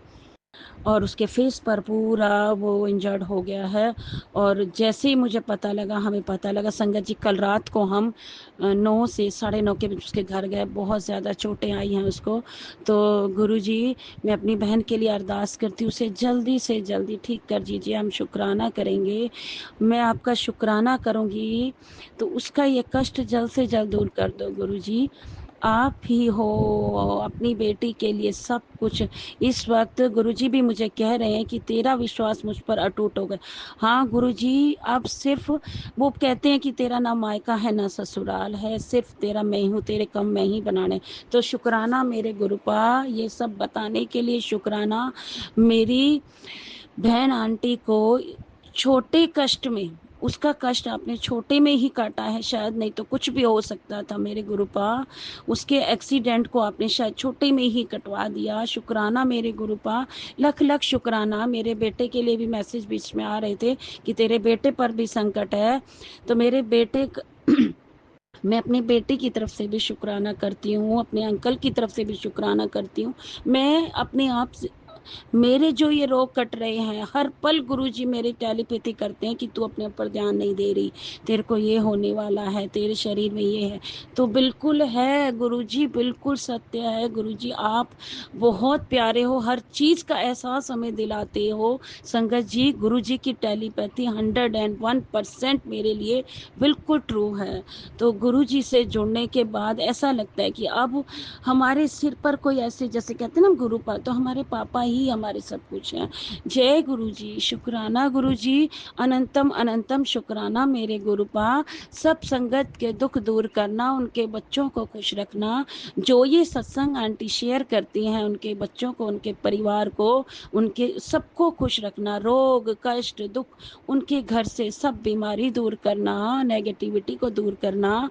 और उसके फेस पर पूरा वो इंजर्ड हो गया है। और जैसे ही मुझे पता लगा, हमें पता लगा संगत जी, कल रात को हम 9 से 9:30 के बीच उसके घर गए। बहुत ज़्यादा चोटें आई हैं उसको। तो गुरुजी मैं अपनी बहन के लिए अरदास करती हूँ, उसे जल्दी से जल्दी ठीक कर दीजिए। हम शुक्राना करेंगे, मैं आपका शुक्राना करूँगी, तो उसका ये कष्ट जल्द से जल्द दूर कर दो गुरुजी। आप ही हो अपनी बेटी के लिए सब कुछ। इस वक्त गुरुजी भी मुझे कह रहे हैं कि तेरा विश्वास मुझ पर अटूट हो गया। हाँ गुरुजी, अब सिर्फ वो कहते हैं कि तेरा ना मायका है ना ससुराल है, सिर्फ तेरा मैं हूँ, तेरे कम मैं ही बनाने। तो शुक्राना मेरे गुरुपा, ये सब बताने के लिए शुक्राना। मेरी बहन आंटी को छोटे कष्ट में, उसका कष्ट आपने छोटे में ही काटा है शायद, नहीं तो कुछ भी हो सकता था मेरे गुरुपा। उसके एक्सीडेंट को आपने शायद छोटे में ही कटवा दिया। शुक्राना मेरे गुरुपा, लख लख शुक्राना। मेरे बेटे के लिए भी मैसेज बीच में आ रहे थे कि तेरे बेटे पर भी संकट है, तो मेरे बेटे मैं अपने बेटे की तरफ से भी शुक्राना करती हूँ, अपने अंकल की तरफ से भी शुक्राना करती हूँ। मैं अपने आप से, मेरे जो ये रोग कट रहे हैं, हर पल गुरुजी मेरी टेलीपैथी करते हैं कि तू अपने ऊपर ध्यान नहीं दे रही, तेरे को ये होने वाला है, तेरे शरीर में ये है। तो बिल्कुल है गुरुजी, बिल्कुल सत्य है गुरुजी, आप बहुत प्यारे हो, हर चीज़ का एहसास हमें दिलाते हो। संगत जी गुरुजी की टेलीपैथी 101% मेरे लिए बिल्कुल ट्रू है। तो गुरुजी से जुड़ने के बाद ऐसा लगता है कि अब हमारे सिर पर कोई ऐसे, जैसे कहते हैं ना गुरु पर, तो हमारे पापा ही हमारे सब कुछ हैं। जय गुरुजी, शुक्राना गुरुजी, अनंतम अनंतम शुक्राना मेरे गुरुपा। सब संगत के दुख दूर करना, उनके बच्चों को खुश रखना। जो ये सत्संग आंटी शेयर करती हैं, उनके बच्चों को, उनके परिवार को, उनके सबको खुश रखना। रोग कष्ट दुख उनके घर से सब बीमारी दूर करना, नेगेटिविटी को दूर करना।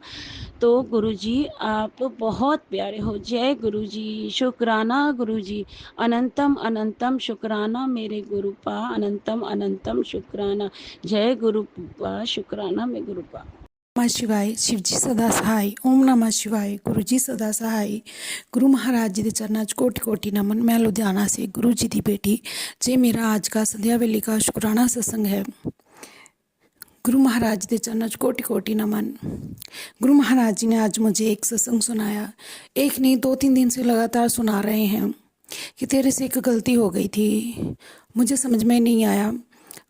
तो गुरुजी आप बहुत प्यारे हो। जय गुरुजी, शुक्राना गुरुजी, अनंतम अनंतम शुक्राना मेरे गुरुपा, अनंतम अनंतम शुक्राना। जय गुरुपा, शुक्राना मेरे गुरुपा। नमः शिवाय, शिवजी सदा सहाय। ओम नमः शिवाय, गुरु जी सदा सहाय। गुरु महाराज जी के चरणों 'ਚ कोटि कोटि नमन। मैं लुधियाना से गुरु जी की बेटी। जे मेरा आज का संध्या वेले का शुक्राना सत्संग है। गुरु महाराज जी के चरणों 'ਚ कोटि कोटि नमन। गुरु महाराज जी ने आज मुझे एक सत्संग सुनाया, एक नहीं 2-3 दिन से लगातार सुना रहे हैं कि तेरे से एक गलती हो गई थी, मुझे समझ में नहीं आया।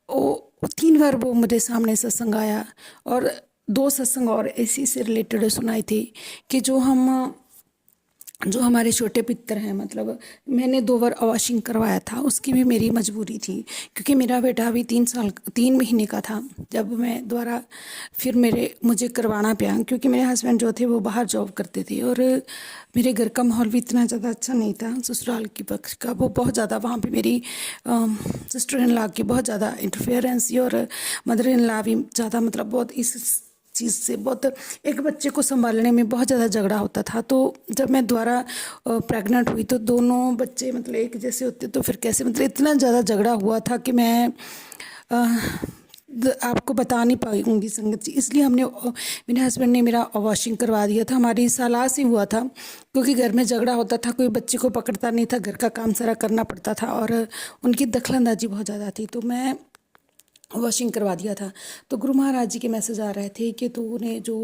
वो 3 बार वो मेरे सामने सत्संग आया और 2 सत्संग और इसी से रिलेटेड सुनाई थी कि जो हम जो हमारे छोटे पितर हैं, मतलब मैंने 2 बार वॉशिंग करवाया था, उसकी भी मेरी मजबूरी थी, क्योंकि मेरा बेटा अभी 3 महीने का था जब मैं दोबारा फिर मुझे करवाना पड़ा, क्योंकि मेरे हस्बैंड जो थे वो बाहर जॉब करते थे और मेरे घर का माहौल भी इतना ज़्यादा अच्छा नहीं था। ससुराल की पक्ष का वो बहुत ज़्यादा, वहाँ पे मेरी सिस्टर इन लॉ की बहुत ज़्यादा इंटरफेरेंस थी और मदर इन लॉ भी ज़्यादा, मतलब बहुत इस चीज़ से बहुत, एक बच्चे को संभालने में बहुत ज़्यादा झगड़ा होता था। तो जब मैं दोबारा प्रेग्नेंट हुई तो दोनों बच्चे मतलब एक जैसे होते तो फिर कैसे, मतलब इतना ज़्यादा झगड़ा हुआ था कि मैं आपको बता नहीं पाऊंगी संगत जी। इसलिए मेरे हस्बैंड ने मेरा वॉशिंग करवा दिया था। हमारी सलाह से हुआ था, क्योंकि घर में झगड़ा होता था, कोई बच्चे को पकड़ता नहीं था, घर का काम सारा करना पड़ता था और उनकी दखलंदाजी बहुत ज़्यादा थी। तो मैं वॉशिंग करवा दिया था। तो गुरु महाराज जी के मैसेज आ रहे थे कि तूने जो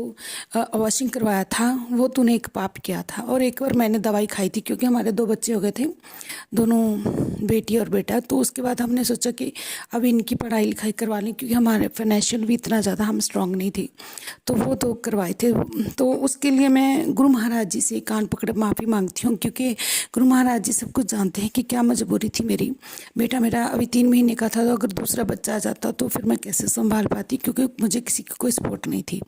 वॉशिंग करवाया था वो तूने एक पाप किया था। और एक बार मैंने दवाई खाई थी, क्योंकि हमारे 2 बच्चे हो गए थे, दोनों बेटी और बेटा। तो उसके बाद हमने सोचा कि अब इनकी पढ़ाई लिखाई करवा लें, क्योंकि हमारे फाइनेंशियल भी इतना ज़्यादा हम स्ट्रांग नहीं थे। तो वो तो करवाए थे। तो उसके लिए मैं गुरु महाराज जी से कान पकड़ माफ़ी मांगती हूँ, क्योंकि गुरु महाराज जी सब कुछ जानते हैं कि क्या मजबूरी थी मेरी। बेटा मेरा अभी 3 महीने का था, तो अगर दूसरा बच्चा आ जाता तो फिर मैं कैसे संभाल पाती, क्योंकि मुझे किसी की कोई सपोर्ट नहीं थी।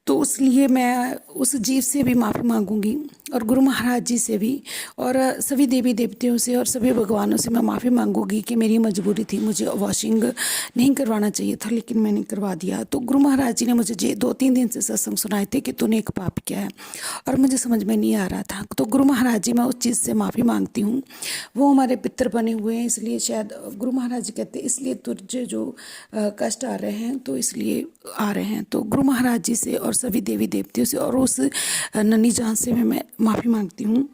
तो इसलिए मैं उस जीव से भी माफ़ी मांगूंगी और गुरु महाराज जी से भी और सभी देवी देवताओं से और सभी भगवानों से मैं माफ़ी मांगूंगी कि मेरी मजबूरी थी, मुझे वॉशिंग नहीं करवाना चाहिए था, लेकिन मैंने करवा दिया। तो गुरु महाराज जी ने मुझे 2-3 दिन से सत्संग सुनाए थे कि तूने एक पाप किया है, और मुझे समझ में नहीं आ रहा था। तो गुरु महाराज जी, मैं उस चीज़ से माफ़ी मांगती हूँ। वो हमारे पितर बने हुए हैं, इसलिए शायद गुरु महाराज जी कहते हैं इसलिए तुझे जो कष्ट आ रहे हैं तो इसलिए आ रहे हैं। तो गुरु महाराज जी से और सभी देवी देवताओं से और उस नन्ही जान से मैं माफ़ी मांगती हूँ।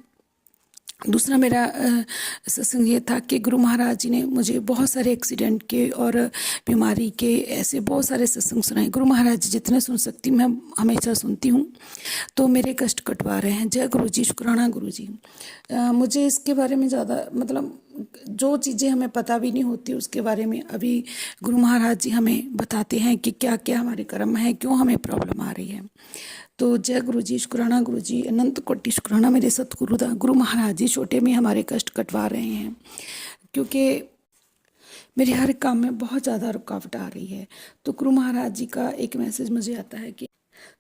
दूसरा मेरा सत्संग ये था कि गुरु महाराज जी ने मुझे बहुत सारे एक्सीडेंट के और बीमारी के ऐसे बहुत सारे सत्संग सुनाए। गुरु महाराज जी जितने सुन सकती मैं हमेशा सुनती हूँ, तो मेरे कष्ट कटवा रहे हैं। जय गुरु जी, शुक्राना गुरु जी। मुझे इसके बारे में ज़्यादा, मतलब जो चीज़ें हमें पता भी नहीं होती उसके बारे में अभी गुरु महाराज जी हमें बताते हैं कि क्या क्या हमारे कर्म है, क्यों हमें प्रॉब्लम आ रही है। तो जय गुरु जी, शुक्राना गुरु जी, अनंत कोटि शुक्राना मेरे सतगुरु दा। गुरु महाराज जी छोटे में हमारे कष्ट कटवा रहे हैं, क्योंकि मेरे हर काम में बहुत ज़्यादा रुकावट आ रही है। तो गुरु महाराज जी का एक मैसेज मुझे आता है कि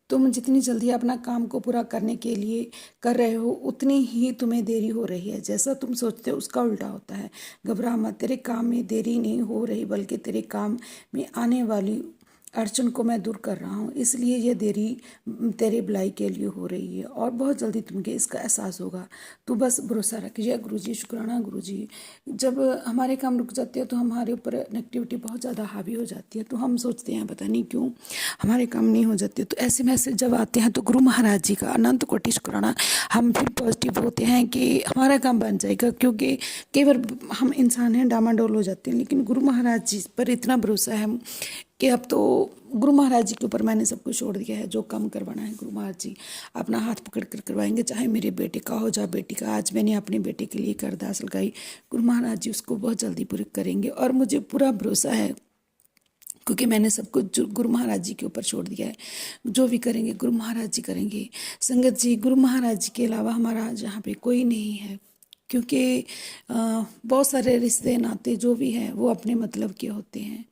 तुम जितनी जल्दी अपना काम को पूरा करने के लिए कर रहे हो, उतनी ही तुम्हें देरी हो रही है। जैसा तुम सोचते हो उसका उल्टा होता है। घबरा मत, तेरे काम में देरी नहीं हो रही, बल्कि तेरे काम में आने वाली अड़चन को मैं दूर कर रहा हूँ, इसलिए ये देरी तेरे भलाई के लिए हो रही है और बहुत जल्दी तुम्हें इसका एहसास होगा। तो बस भरोसा रखिए। गुरु जी, शुक्राना गुरु जी। जब हमारे काम रुक जाते हैं तो हमारे ऊपर नेगेटिविटी बहुत ज़्यादा हावी हो जाती है, तो हम सोचते हैं पता नहीं क्यों हमारे काम नहीं हो जाते। तो ऐसे मैसेज जब आते हैं तो गुरु महाराज जी का अनंत कोटि शुक्राना, हम फिर पॉजिटिव होते हैं कि हमारा काम बन जाएगा। क्योंकि कई बार हम इंसान हैं, डामाडोल हो जाते हैं, लेकिन गुरु महाराज जी पर इतना भरोसा है कि अब तो गुरु महाराज जी के ऊपर मैंने सब कुछ छोड़ दिया है। जो काम करवाना है गुरु महाराज जी अपना हाथ पकड़ कर करवाएंगे, चाहे मेरे बेटे का हो चाहे बेटी का। आज मैंने अपने बेटे के लिए एक अरदास लगाई, गुरु महाराज जी उसको बहुत जल्दी पूरी करेंगे और मुझे पूरा भरोसा है, क्योंकि मैंने सब कुछ गुरु महाराज जी के ऊपर छोड़ दिया है। जो भी करेंगे गुरु महाराज जी करेंगे। संगत जी, गुरु महाराज जी के अलावा हमारा जहाँ पे कोई नहीं है, क्योंकि बहुत सारे रिश्ते नाते जो भी हैं वो अपने मतलब के होते हैं।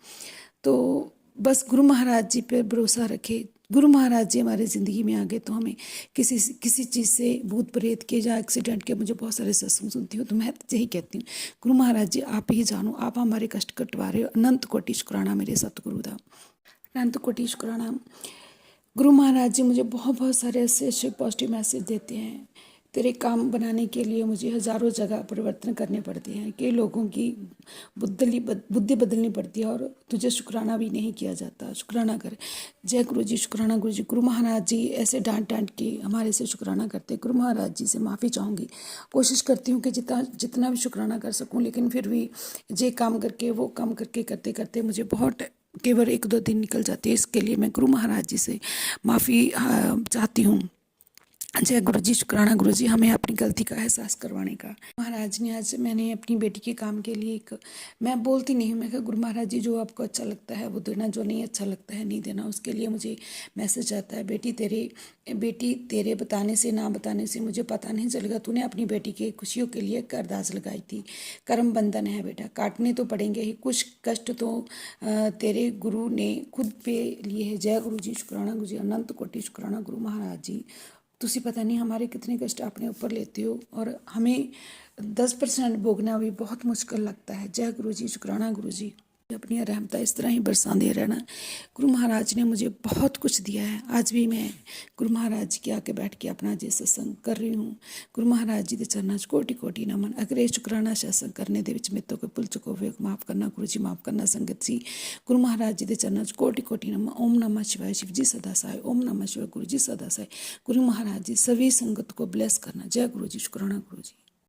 तो बस गुरु महाराज जी पे भरोसा रखे। गुरु महाराज जी हमारे ज़िंदगी में आ गए तो हमें किसी चीज़ से, भूत प्रेत के या एक्सीडेंट के, मुझे बहुत सारे सत्संग सुनती हूँ तो मैं यही कहती हूँ, गुरु महाराज जी आप ही जानो, आप हमारे कष्ट कटवा रहे हो। अनंत कोटि शुक्राना मेरे सतगुरु दा, अनंत कोटि शुक्राना। गुरु महाराज जी मुझे बहुत सारे ऐसे पॉजिटिव मैसेज देते हैं। तेरे काम बनाने के लिए मुझे हज़ारों जगह परिवर्तन करने पड़ते हैं, कई लोगों की बुद्धि बदलनी पड़ती है और तुझे शुक्राना भी नहीं किया जाता। शुक्राना कर। जय गुरु जी, शुक्राना गुरु जी। गुरु महाराज जी ऐसे डांट के हमारे से शुक्राना करते। गुरु महाराज जी से माफ़ी चाहूँगी। कोशिश करती हूँ कि जितना भी शुक्राना कर सकूँ, लेकिन फिर भी ये काम करके वो काम करके करते करते मुझे बहुत केवल 1-2 दिन निकल जाते हैं। इसके लिए मैं गुरु महाराज जी से माफ़ी चाहती हूँ। जय गुरु जी, शुक्राना गुरु जी हमें अपनी गलती का एहसास करवाने का। महाराज ने आज मैंने अपनी बेटी के काम के लिए एक, मैं बोलती नहीं हूँ, मैं कहा गुरु महाराज जी जो आपको अच्छा लगता है वो देना, जो नहीं अच्छा लगता है नहीं देना। उसके लिए मुझे मैसेज आता है, बेटी तेरे बताने से ना बताने से मुझे पता नहीं चलेगा, तूने अपनी बेटी के खुशियों के लिए अरदास लगाई थी, कर्म बंधन है बेटा, काटने तो पड़ेंगे ही, कुछ कष्ट तो तेरे गुरु ने खुद पे लिए है। जय गुरु जी, शुक्राना गुरु जी, अनंत कोटि शुक्राना गुरु महाराज जी। तुसी पता नहीं हमारे कितने कष्ट अपने ऊपर लेते हो और हमें 10% भोगना भी बहुत मुश्किल लगता है। जय गुरु जी, शुक्राना गुरु जी, अपनी रहमत इस तरह ही बरसाते रहना। गुरु महाराज ने मुझे बहुत कुछ दिया है। आज भी मैं गुरु महाराज के आके बैठ के अपना जे सत्संग कर रही हूँ। गुरु महाराज जी के चरणों 'ਚ कोटि कोटि नमन। अगर ये शुक्राना सत्संग करने ਦੇ ਵਿੱਚ ਮੇਰੇ ਤੋਂ ਕੋਈ ਭੁੱਲ ਚੁੱਕ ਹੋਵੇ माफ़ करना गुरु जी, माफ़ करना संगत जी। गुरु महाराज जी के चरणों 'ਚ कोटि कोटि नमन। ओम नमः शिवाय, शिव जी सदा सहाय। ओम नमः शिवाय, गुरु जी सदा सहाय। गुरु महाराज जी सभी संगत को ब्लेस करना। जय गुरु जी, शुक्राना गुरु जी।